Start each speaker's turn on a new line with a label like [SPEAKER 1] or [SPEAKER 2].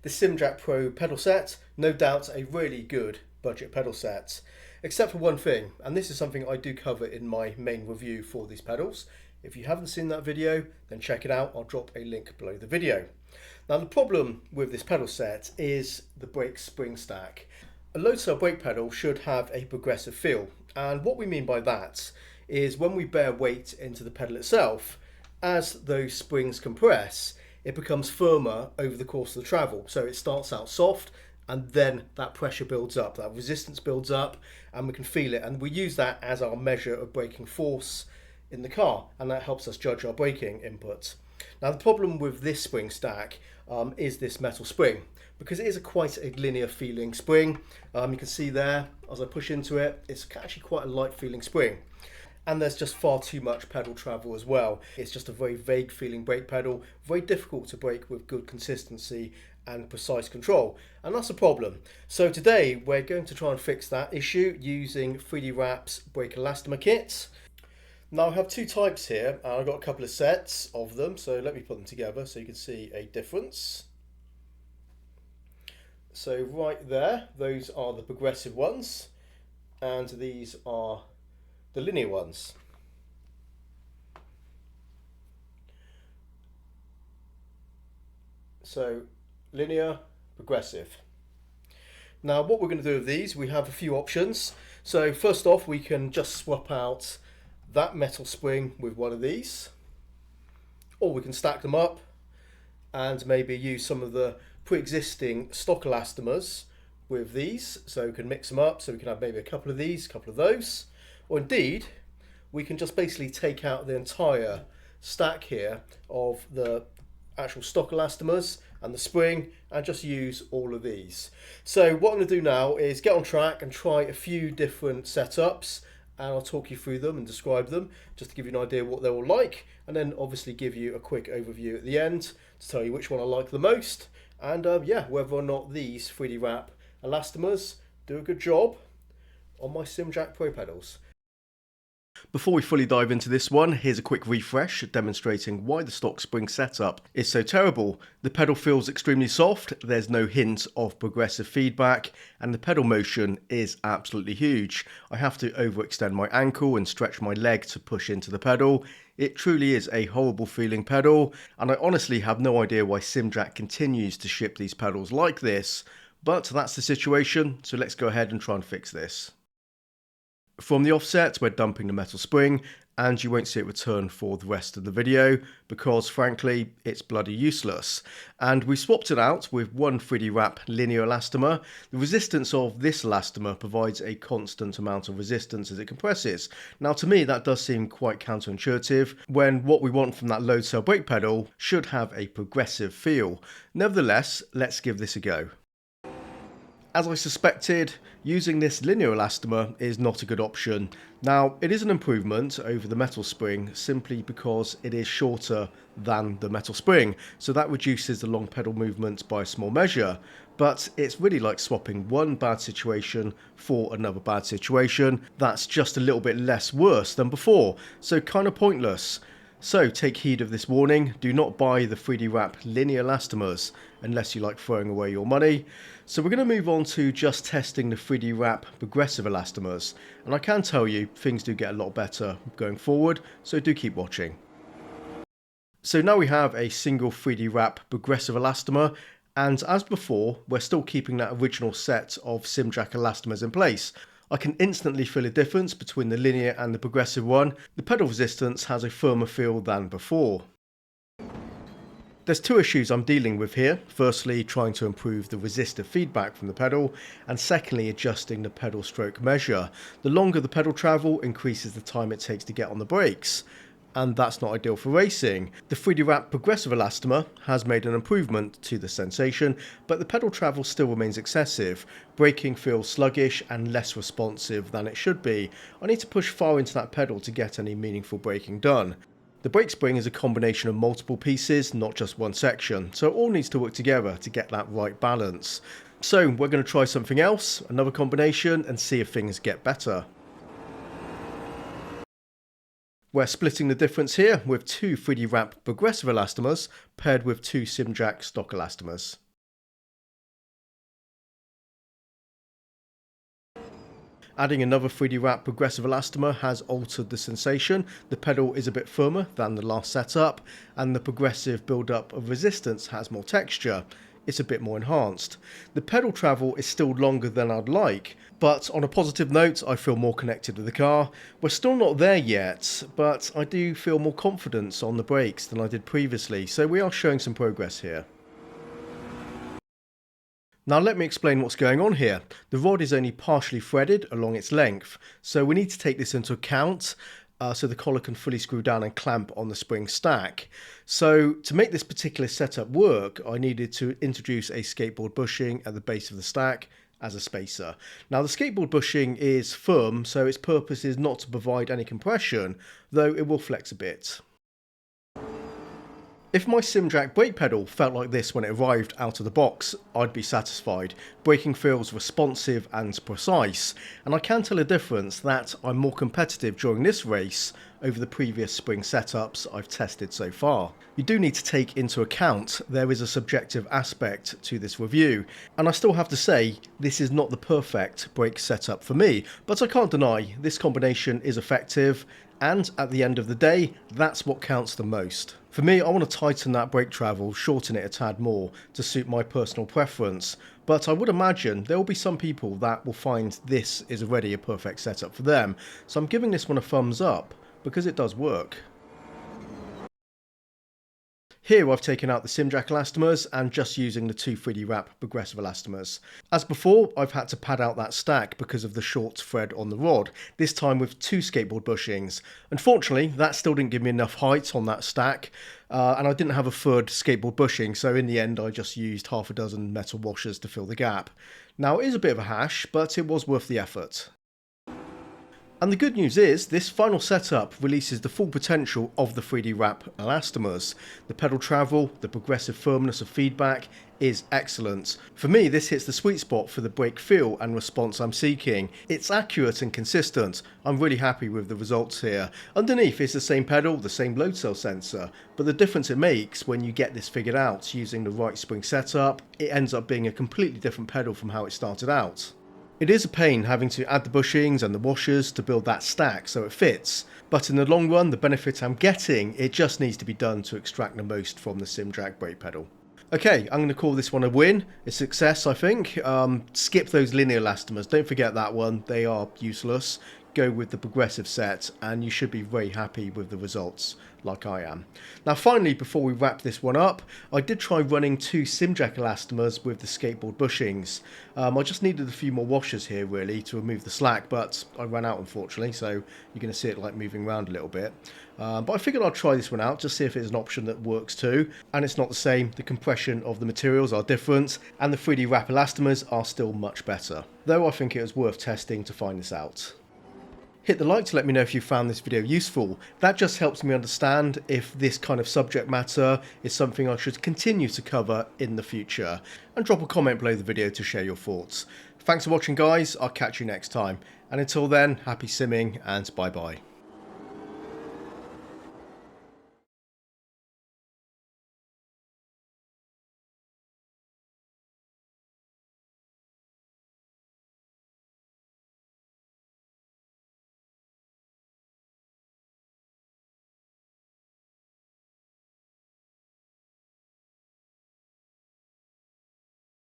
[SPEAKER 1] The Simjack Pro pedal set, no doubt a really good budget pedal set. Except for one thing, and this is something I do cover in my main review for these pedals. If you haven't seen that video, then check it out. I'll drop a link below the video. Now the problem with this pedal set is the brake spring stack. A load cell brake pedal should have a progressive feel, and what we mean by that is when we bear weight into the pedal itself, as those springs compress, it becomes firmer over the course of the travel. So it starts out soft and then that pressure builds up, that resistance builds up, and we can feel it. And we use that as our measure of braking force in the car, and that helps us judge our braking input. Now the problem with this spring stack is this metal spring, because it is quite a linear feeling spring. You can see there, as I push into it, it's actually quite a light feeling spring. And there's just far too much pedal travel as well. It's just a very vague feeling brake pedal, very difficult to brake with good consistency and precise control, and that's a problem. So today we're going to try and fix that issue using 3D Wrap's brake elastomer kit. Now I have two types here, and I've got a couple of sets of them, so let me put them together so you can see a difference. So right there, those are the progressive ones, and these are the linear ones. So linear, progressive. Now what we're going to do with these, we have a few options. So first off, we can just swap out that metal spring with one of these, or we can stack them up and maybe use some of the pre-existing stock elastomers with these. So we can mix them up, so we can have maybe a couple of these, a couple of those. Or indeed, we can just basically take out the entire stack here of the actual stock elastomers and the spring and just use all of these. So what I'm going to do now is get on track and try a few different setups, and I'll talk you through them and describe them just to give you an idea what they're all like, and then obviously give you a quick overview at the end to tell you which one I like the most, and yeah, whether or not these 3D Wrap elastomers do a good job on my Simjack Pro pedals. Before we fully dive into this one, here's a quick refresh demonstrating why the stock spring setup is so terrible. The pedal feels extremely soft, there's no hint of progressive feedback, and the pedal motion is absolutely huge. I have to overextend my ankle and stretch my leg to push into the pedal. It truly is a horrible feeling pedal, and I honestly have no idea why Simjack continues to ship these pedals like this, but that's the situation, so let's go ahead and try and fix this. From the offset, we're dumping the metal spring, and you won't see it return for the rest of the video because frankly it's bloody useless. And we swapped it out with one 3D Wrap linear elastomer. The resistance of this elastomer provides a constant amount of resistance as it compresses. Now to me that does seem quite counterintuitive when what we want from that load cell brake pedal should have a progressive feel. Nevertheless, let's give this a go. As I suspected, using this linear elastomer is not a good option. Now, it is an improvement over the metal spring simply because it is shorter than the metal spring, so that reduces the long pedal movement by a small measure, but it's really like swapping one bad situation for another bad situation that's just a little bit less worse than before, so kind of pointless. So take heed of this warning, do not buy the 3D Wrap linear elastomers unless you like throwing away your money. So we're going to move on to just testing the 3D Wrap progressive elastomers, and I can tell you things do get a lot better going forward, so do keep watching. So now we have a single 3D Wrap progressive elastomer, and as before we're still keeping that original set of Simjack elastomers in place. I can instantly feel a difference between the linear and the progressive one. The pedal resistance has a firmer feel than before. There's two issues I'm dealing with here. Firstly, trying to improve the resistive feedback from the pedal, and secondly, adjusting the pedal stroke measure. The longer the pedal travel increases the time it takes to get on the brakes, and that's not ideal for racing. The 3D Wrap progressive elastomer has made an improvement to the sensation, but the pedal travel still remains excessive. Braking feels sluggish and less responsive than it should be. I need to push far into that pedal to get any meaningful braking done. The brake spring is a combination of multiple pieces, not just one section, so it all needs to work together to get that right balance. So we're going to try something else, another combination, and see if things get better. We're splitting the difference here with two 3D Wrap progressive elastomers paired with two Simjack stock elastomers. Adding another 3D wrap progressive elastomer has altered the sensation. The pedal is a bit firmer than the last setup, and the progressive build-up of resistance has more texture. It's a bit more enhanced. The pedal travel is still longer than I'd like, but on a positive note, I feel more connected with the car. We're still not there yet, but I do feel more confidence on the brakes than I did previously, so we are showing some progress here. Now let me explain what's going on here. The rod is only partially threaded along its length, so we need to take this into account so the collar can fully screw down and clamp on the spring stack. So to make this particular setup work, I needed to introduce a skateboard bushing at the base of the stack as a spacer. Now the skateboard bushing is firm, so its purpose is not to provide any compression, though it will flex a bit. If my Simjack brake pedal felt like this when it arrived out of the box, I'd be satisfied. Braking feels responsive and precise, and I can tell a difference that I'm more competitive during this race over the previous spring setups I've tested so far. You do need to take into account there is a subjective aspect to this review, and I still have to say this is not the perfect brake setup for me, but I can't deny this combination is effective, and at the end of the day, that's what counts the most. For me, I want to tighten that brake travel, shorten it a tad more to suit my personal preference, but I would imagine there will be some people that will find this is already a perfect setup for them, so I'm giving this one a thumbs up because it does work. Here I've taken out the Simjack elastomers and just using the two 3D wrap progressive elastomers. As before, I've had to pad out that stack because of the short thread on the rod, this time with two skateboard bushings. Unfortunately, that still didn't give me enough height on that stack, and I didn't have a third skateboard bushing, so in the end I just used half a dozen metal washers to fill the gap. Now it is a bit of a hash, but it was worth the effort. And the good news is, this final setup releases the full potential of the 3D wrap elastomers. The pedal travel, the progressive firmness of feedback is excellent. For me, this hits the sweet spot for the brake feel and response I'm seeking. It's accurate and consistent. I'm really happy with the results here. Underneath is the same pedal, the same load cell sensor, but the difference it makes when you get this figured out using the right spring setup, it ends up being a completely different pedal from how it started out. It is a pain having to add the bushings and the washers to build that stack so it fits, but in the long run the benefit I'm getting, it just needs to be done to extract the most from the Simjack brake pedal. Okay, I'm going to call this one a win, a success I think. Skip those linear elastomers, don't forget that one, they are useless. Go with the progressive set and you should be very happy with the results, like I am. Now finally, before we wrap this one up, I did try running two Simjack elastomers with the skateboard bushings. I just needed a few more washers here really to remove the slack, but I ran out unfortunately, so you're going to see it like moving around a little bit. But I figured I'd try this one out, just see if it's an option that works too. And it's not the same, the compression of the materials are different, and the 3D wrap elastomers are still much better. Though I think it was worth testing to find this out. Hit the like to let me know if you found this video useful. That just helps me understand if this kind of subject matter is something I should continue to cover in the future. And drop a comment below the video to share your thoughts. Thanks for watching guys, I'll catch you next time. And until then, happy simming and bye bye.